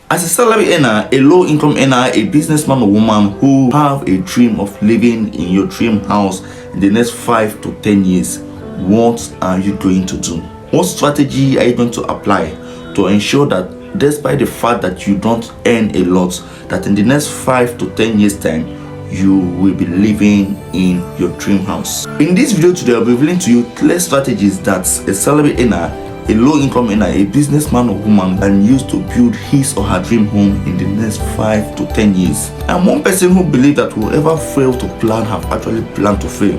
As a salary earner, a low income earner, a businessman or woman who have a dream of living in your dream house in the next 5 to 10 years, what are you going to do? What strategy are you going to apply to ensure that despite the fact that you don't earn a lot, that in the next 5 to 10 years time, you will be living in your dream house? In this video today, I'll be revealing to you clear strategies that a salary earner, a low-income earner, a businessman or woman can use to build his or her dream home in the next 5 to 10 years. I'm one person who believes that whoever failed to plan have actually planned to fail.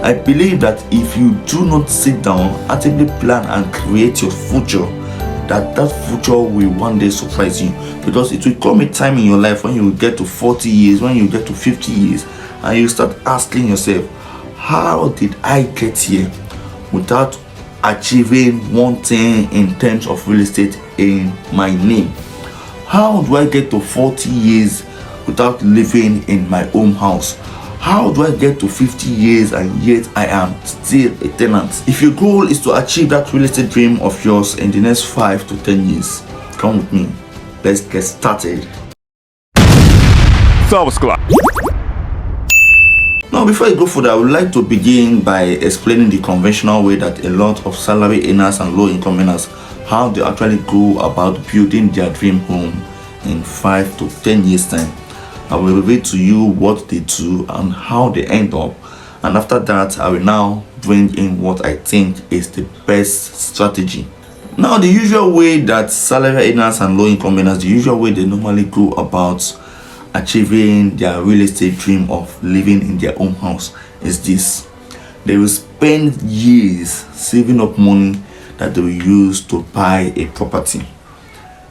I believe that if you do not sit down, actively plan and create your future, that future will one day surprise you, because it will come a time in your life when you will get to 40 years, when you get to 50 years, and you start asking yourself, how did I get here without achieving one thing in terms of real estate in my name? How do I get to 40 years without living in my own house? How do I get to 50 years and yet I am still a tenant? If your goal is to achieve that real estate dream of yours in the next 5 to 10 years, come with me. Let's get started. Now, before I go further, I would like to begin by explaining the conventional way that a lot of salary earners and low-income earners, how they actually go about building their dream home in 5 to 10 years time. I will reveal to you what they do and how they end up, and after that I will now bring in what I think is the best strategy. Now, the usual way that salary earners and low-income earners, the usual way they normally go about achieving their real estate dream of living in their own house is this: they will spend years saving up money that they will use to buy a property.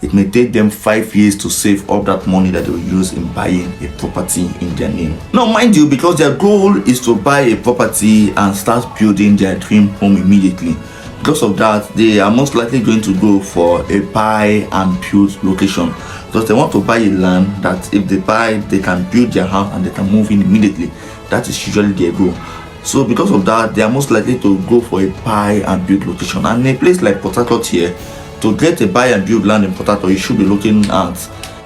It may take them 5 years to save up that money that they will use in buying a property in their name. Now, mind you, because their goal is to buy a property and start building their dream home immediately, because of that, they are most likely going to go for a buy and build location, because they want to buy a land that if they buy, they can build their house and they can move in immediately. That is usually their goal. So because of that, they are most likely to go for a buy and build location. And in a place like Port Harcourt here, to get a buy and build land in Port Harcourt, you should be looking at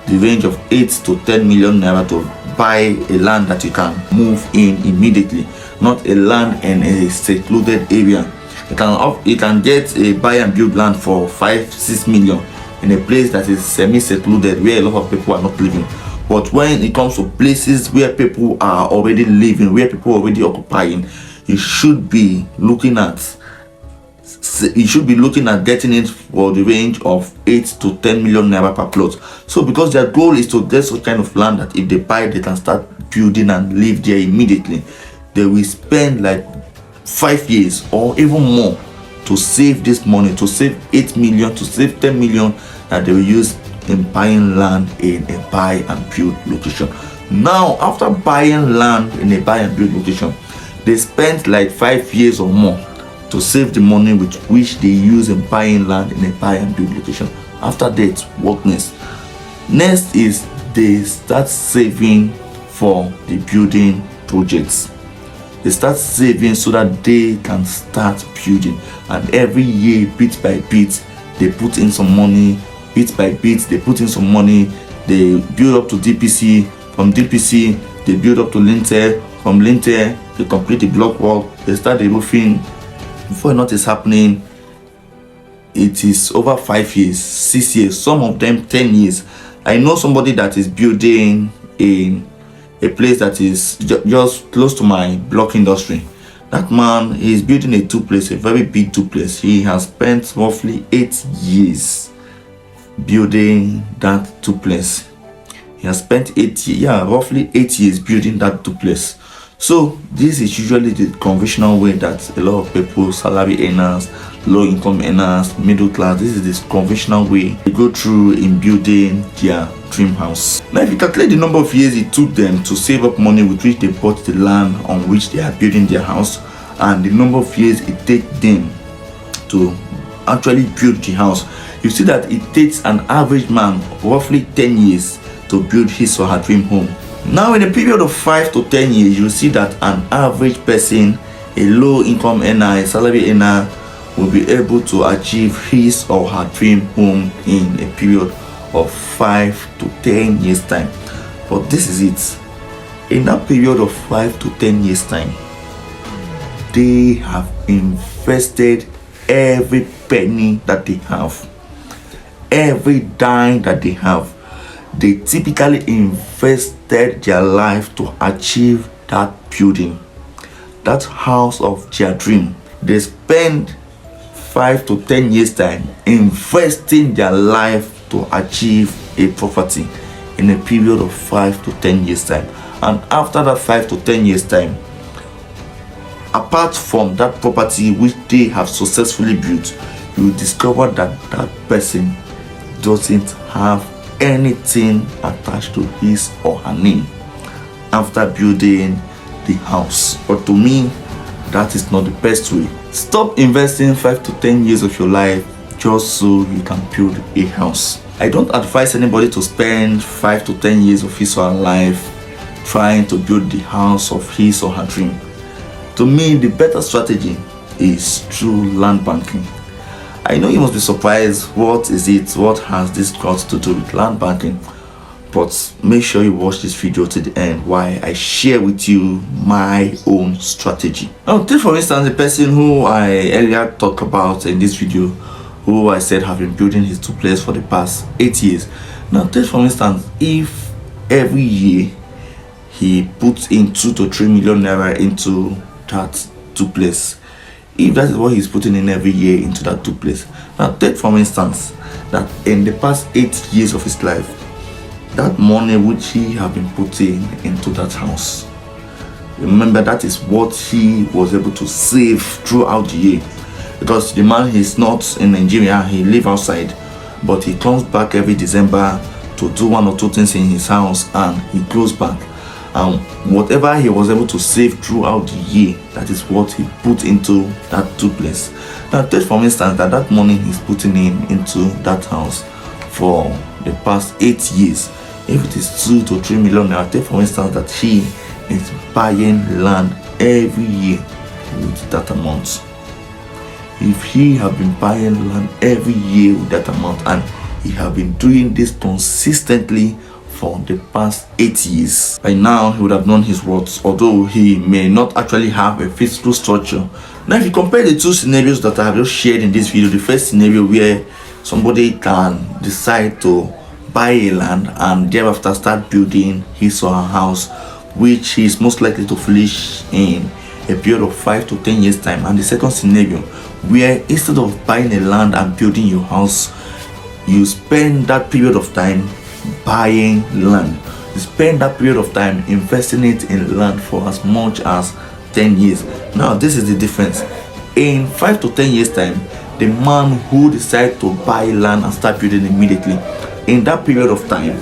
the range of 8 to 10 million naira to buy a land that you can move in immediately, not a land in a secluded area. You can get a buy and build land for 5-6 million in a place that is semi-secluded where a lot of people are not living. But when it comes to places where people are already living, where people are already occupying, you should be looking at getting it for the range of 8 to 10 million naira per plot. So because their goal is to get such kind of land that if they buy, they can start building and live there immediately, they will spend like 5 years or even more to save this money, to save 8 million, to save 10 million that they will use in buying land in a buy and build location. Now, after buying land in a buy and build location, they spent like 5 years or more to save the money with which they use in buying land in a buy and build location. After that, what next? Next is they start saving for the building projects. They start saving so that they can start building, and every year, bit by bit, they put in some money. Bit by bit, they put in some money. They build up to DPC. From DPC, they build up to lintel. From lintel, they complete the block work. They start the roofing. Before not is happening, it is over 5 years, 6 years, some of them 10 years. I know somebody that is building in a place that is just close to my block industry. That man is building a duplex, a very big duplex. He has spent roughly 8 years building that duplex. He has spent roughly 8 years building that duplex. So this is usually the conventional way that a lot of people, salary earners, low income earners, middle class, this is this conventional way they go through in building their dream house. Now, if you calculate the number of years it took them to save up money with which they bought the land on which they are building their house, and the number of years it takes them to actually build the house, you see that it takes an average man roughly 10 years to build his or her dream home. Now, in a period of 5 to 10 years, you see that an average person, a low income earner, a salary earner, will be able to achieve his or her dream home in a period of 5 to 10 years time. But this is it. In that period of 5 to 10 years time, they have invested every penny that they have, every dime that they have. They typically invested their life to achieve that building, that house of their dream. They spend 5 to 10 years time investing their life to achieve a property in a period of 5 to 10 years time. And after that 5 to 10 years time, apart from that property which they have successfully built, you will discover that that person doesn't have anything attached to his or her name after building the house. But to me, that is not the best way. Stop investing 5 to 10 years of your life just so you can build a house. I don't advise anybody to spend 5 to 10 years of his or her life trying to build the house of his or her dream. To me, the better strategy is through land banking. I know you must be surprised, what has this got to do with land banking? But make sure you watch this video to the end while I share with you my own strategy. Now, take for instance the person who I earlier talked about in this video, who I said have been building his duplex for the past 8 years. Now, take for instance, if every year he puts in 2 to 3 million naira into that duplex, if that is what he's putting in every year into that duplex. Now, take for instance that in the past 8 years of his life, that money which he have been putting into that house, remember that is what he was able to save throughout the year, because the man is not in Nigeria, he lives outside, but he comes back every December to do 1 or 2 things in his house and he goes back. And whatever he was able to save throughout the year, that is what he put into that duplex. Now, take for instance that money he's putting into that house for the past 8 years, if it is 2 to 3 million naira, take for instance that he is buying land every year with that amount. If he have been buying land every year with that amount, and he have been doing this consistently for the past 8 years, by now he would have known his worth, although he may not actually have a physical structure. Now, if you compare the 2 scenarios that I have just shared in this video, the first scenario where somebody can decide to buy a land and thereafter start building his or her house, which he is most likely to finish in a period of 5 to 10 years time. And the second scenario where instead of buying a land and building your house, you spend that period of time buying land. You spend that period of time investing it in land for as much as 10 years. Now, this is the difference. In 5 to 10 years time, the man who decides to buy land and start building immediately, in that period of time,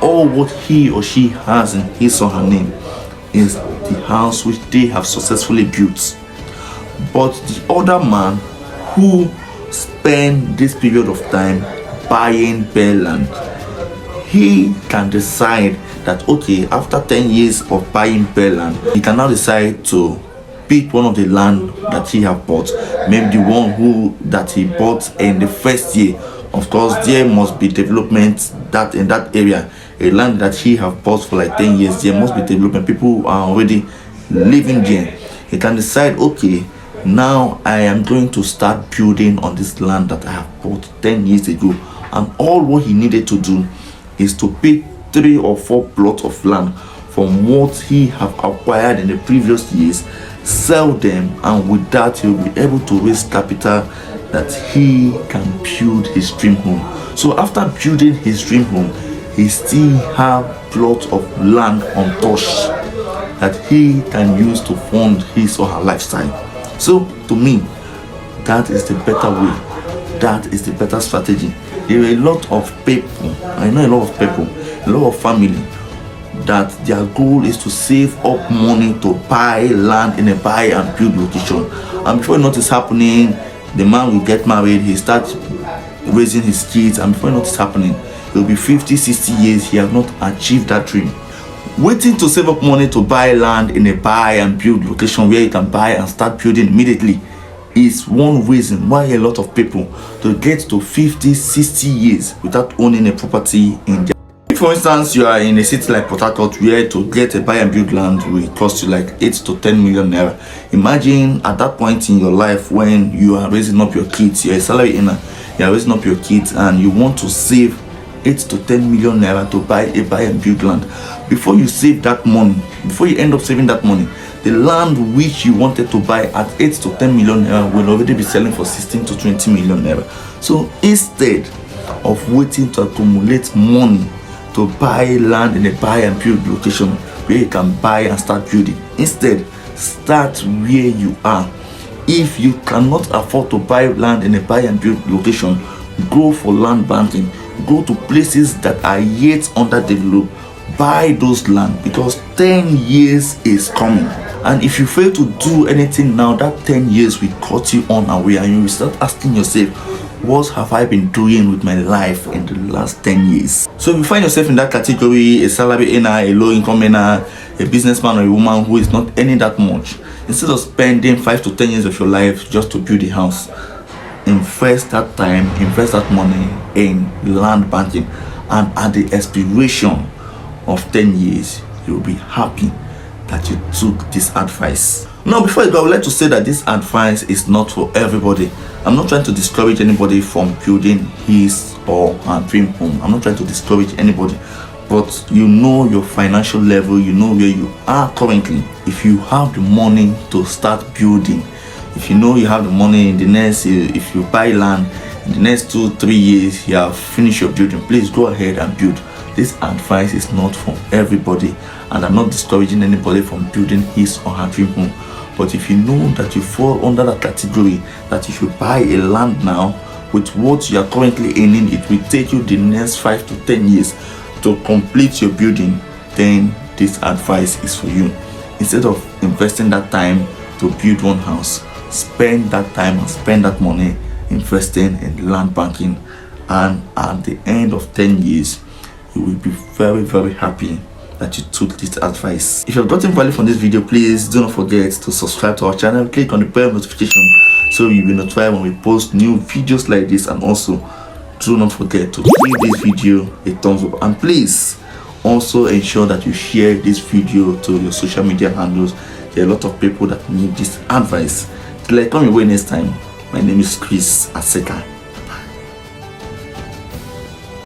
all what he or she has in his or her name is the house which they have successfully built. But the other man who spend this period of time buying bare land, he can decide that, okay, after 10 years of buying bare land, he can now decide to pick one of the land that he have bought, maybe the one that he bought in the first year. Of course, there must be development that in that area, a land that he have bought for like 10 years, there must be development. People are already living there. He can decide, okay, now I am going to start building on this land that I have bought 10 years ago. And all what he needed to do is to pick 3 or 4 plots of land from what he have acquired in the previous years, sell them, and with that he will be able to raise capital that he can build his dream home. So after building his dream home, he still have plots of land untouched that he can use to fund his or her lifestyle. So to me, that is the better way. That is the better strategy. There are a lot of people, I know a lot of people, a lot of family, that their goal is to save up money to buy land in a buy and build location. And before you know what is happening, the man will get married, he starts raising his kids, and before you know what is happening, it will be 50, 60 years he has not achieved that dream. Waiting to save up money to buy land in a buy and build location where you can buy and start building immediately is one reason why a lot of people to get to 50-60 years without owning a property in their. If for instance you are in a city like Port Harcourt where to get a buy and build land will cost you like 8 to 10 million naira, imagine at that point in your life when you are raising up your kids, you're a salary earner, you are raising up your kids and you want to save 8 to 10 million naira to buy and build land. Before you save that money, before you end up saving that money, the land which you wanted to buy at 8 to 10 million naira will already be selling for 16 to 20 million naira. So instead of waiting to accumulate money to buy land in a buy and build location where you can buy and start building, instead start where you are. If you cannot afford to buy land in a buy and build location, go for land banking. Go to places that are yet underdeveloped, buy those land, because 10 years is coming, and if you fail to do anything now, that 10 years will cut you on away, and you will start asking yourself, what have I been doing with my life in the last 10 years? So if you find yourself in that category, a salary earner, a low income earner, a businessman or a woman who is not earning that much, instead of spending 5 to 10 years of your life just to build a house, invest that time, invest that money in land banking, and at the expiration of 10 years you will be happy that you took this advice. Now before I go, I would like to say that this advice is not for everybody. I'm not trying to discourage anybody from building his or her dream home. I'm not trying to discourage anybody, but you know your financial level, you know where you are currently. If you have the money to start building, if you know you have the money in the next, if you buy land in the next 2-3 years, you have finished your building, please go ahead and build. This advice is not for everybody, and I'm not discouraging anybody from building his or her dream home. But if you know that you fall under that category, that if you buy a land now with what you are currently earning, it will take you the next 5 to 10 years to complete your building, then this advice is for you. Instead of investing that time to build one house, spend that time and spend that money investing in land banking, and at the end of 10 years you will be very, very happy that you took this advice. If you have gotten value from this video, please do not forget to subscribe to our channel, click on the bell notification so you'll be notified when we post new videos like this, and also do not forget to give this video a thumbs up, and please also ensure that you share this video to your social media handles. There are a lot of people that need this advice. Till I come your way next time, my name is Chris Aseka.